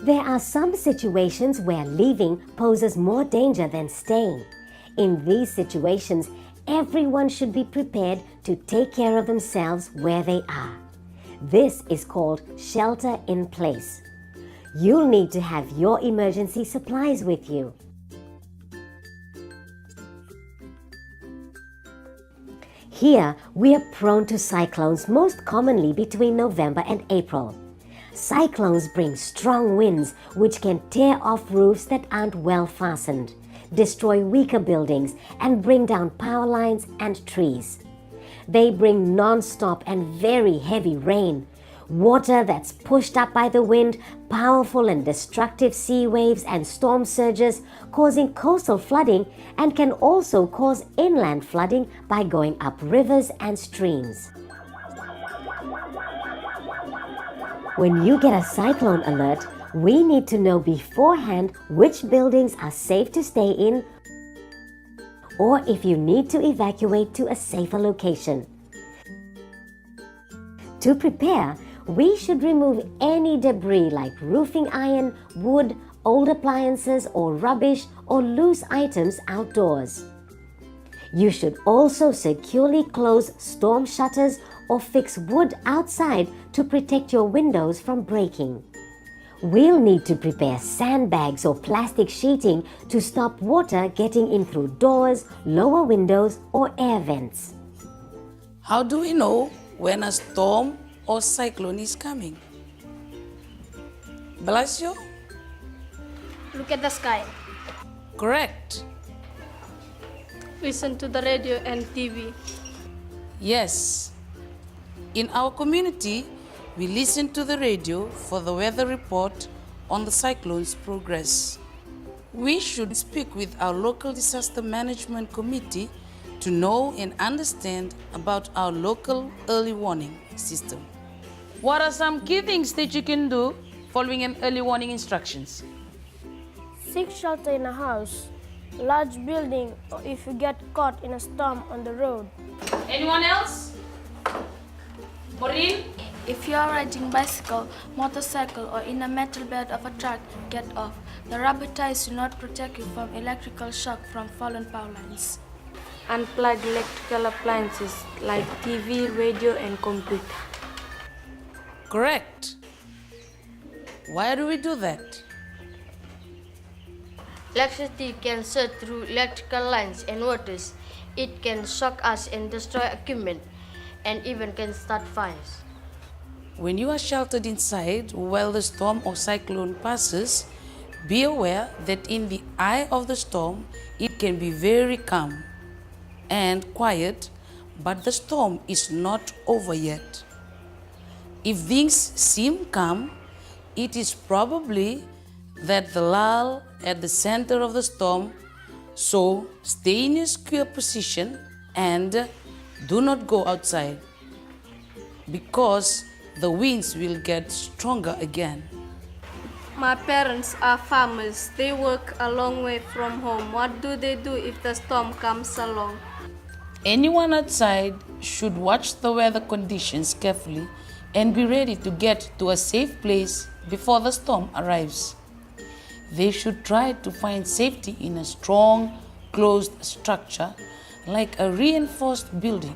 There are some situations where leaving poses more danger than staying. In these situations, everyone should be prepared to take care of themselves where they are. This is called shelter in place. You'll need to have your emergency supplies with you. Here, we are prone to cyclones most commonly between November and April. Cyclones bring strong winds which can tear off roofs that aren't well fastened, destroy weaker buildings, and bring down power lines and trees. They bring non-stop and very heavy rain, water that's pushed up by the wind, powerful and destructive sea waves and storm surges causing coastal flooding, and can also cause inland flooding by going up rivers and streams. When you get a cyclone alert, we need to know beforehand which buildings are safe to stay in, or if you need to evacuate to a safer location. To prepare, we should remove any debris like roofing iron, wood, old appliances or rubbish or loose items outdoors. You should also securely close storm shutters or fix wood outside to protect your windows from breaking. We'll need to prepare sandbags or plastic sheeting to stop water getting in through doors, lower windows or air vents. How do we know when a storm or cyclone is coming? Blasio? Look at the sky. Correct. Listen to the radio and TV. Yes. In our community, we listen to the radio for the weather report on the cyclone's progress. We should speak with our local disaster management committee to know and understand about our local early warning system. What are some key things that you can do following an early warning instructions? Seek shelter in a house, large building, or if you get caught in a storm on the road. Anyone else? Maureen? If you are riding bicycle, motorcycle or in a metal bed of a truck, get off. The rubber ties do not protect you from electrical shock from fallen power lines. Unplug electrical appliances like TV, radio and computer. Correct. Why do we do that? Electricity can surge through electrical lines and wires. It can shock us and destroy equipment, and even can start fires. When you are sheltered inside while the storm or cyclone passes, be aware that in the eye of the storm, it can be very calm and quiet, but the storm is not over yet. If things seem calm, it is probably that the lull at the center of the storm, so stay in your secure position and do not go outside because the winds will get stronger again. My parents are farmers. They work a long way from home. What do they do if the storm comes along? Anyone outside should watch the weather conditions carefully and be ready to get to a safe place before the storm arrives. They should try to find safety in a strong, closed structure like a reinforced building.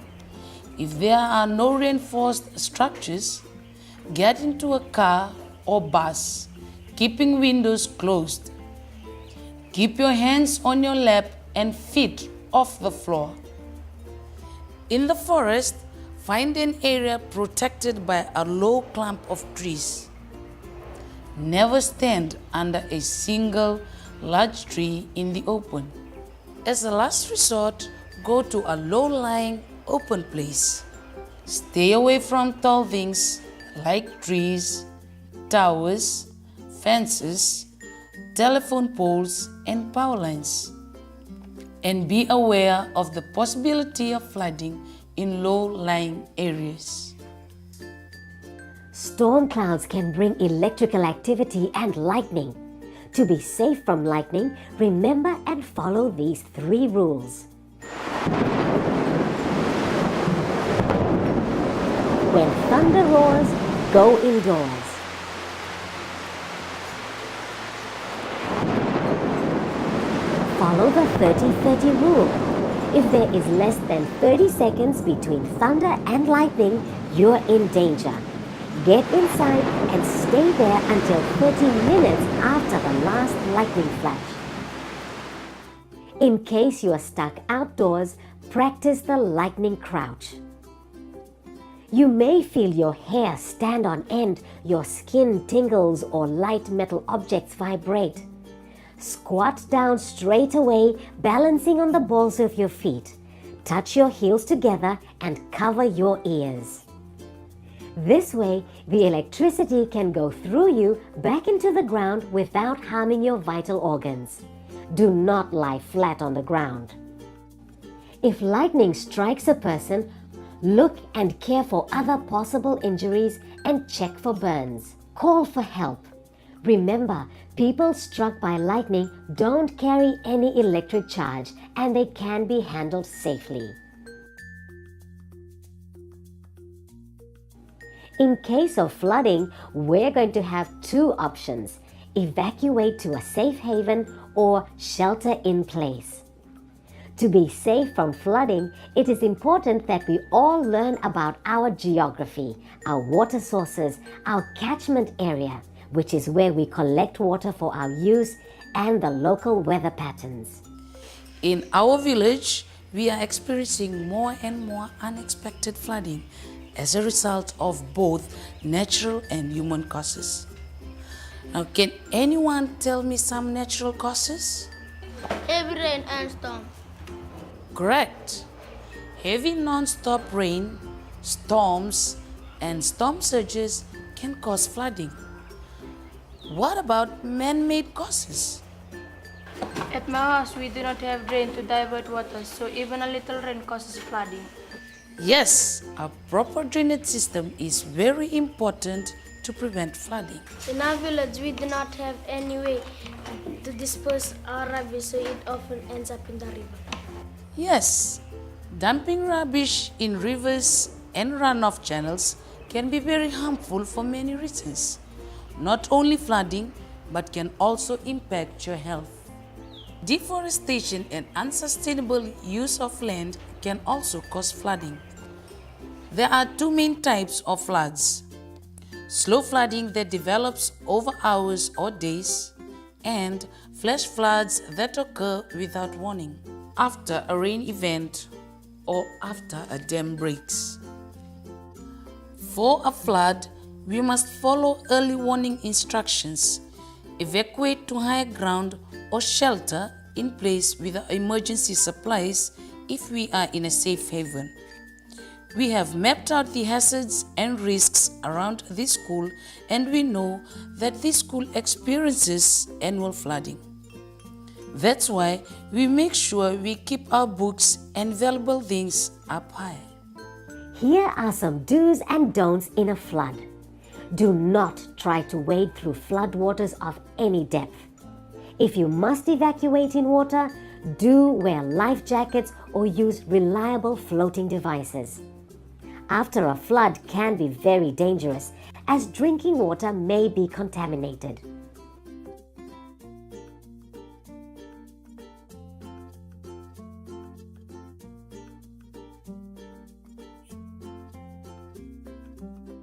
If there are no reinforced structures, get into a car or bus, keeping windows closed. Keep your hands on your lap and feet off the floor. In the forest, find an area protected by a low clump of trees. Never stand under a single large tree in the open. As a last resort, go to a low-lying open place. Stay away from tall things like trees, towers, fences, telephone poles, and power lines. And be aware of the possibility of flooding in low-lying areas. Storm clouds can bring electrical activity and lightning. To be safe from lightning, remember and follow these 3 rules. When thunder roars, go indoors. the 30-30 rule. If there is less than 30 seconds between thunder and lightning, you're in danger. Get inside and stay there until 30 minutes after the last lightning flash. In case you are stuck outdoors, practice the lightning crouch. You may feel your hair stand on end, your skin tingles, or light metal objects vibrate. Squat down straight away, balancing on the balls of your feet. Touch your heels together and cover your ears. This way, the electricity can go through you back into the ground without harming your vital organs. Do not lie flat on the ground. If lightning strikes a person, look and care for other possible injuries and check for burns. Call for help. Remember, people struck by lightning don't carry any electric charge and they can be handled safely. In case of flooding, we're going to have two options: evacuate to a safe haven or shelter in place. To be safe from flooding, it is important that we all learn about our geography, our water sources, our catchment area, which is where we collect water for our use, and the local weather patterns. In our village, we are experiencing more and more unexpected flooding as a result of both natural and human causes. Now, can anyone tell me some natural causes? Heavy rain and storm. Correct. Heavy non-stop rain, storms, and storm surges can cause flooding. What about man-made causes? At my house, we do not have drain to divert water, so even a little rain causes flooding. Yes, a proper drainage system is very important to prevent flooding. In our village, we do not have any way to dispose our rubbish, so it often ends up in the river. Yes, dumping rubbish in rivers and runoff channels can be very harmful for many reasons. Not only flooding, but can also impact your health. Deforestation and unsustainable use of land can also cause flooding. There are two main types of floods: slow flooding that develops over hours or days, and flash floods that occur without warning after a rain event or after a dam breaks. For a flood, we must follow early warning instructions, evacuate to higher ground or shelter in place with our emergency supplies if we are in a safe haven. We have mapped out the hazards and risks around this school, and we know that this school experiences annual flooding. That's why we make sure we keep our books and valuable things up high. Here are some do's and don'ts in a flood. Do not try to wade through floodwaters of any depth. If you must evacuate in water, do wear life jackets or use reliable floating devices. After a flood can be very dangerous, as drinking water may be contaminated.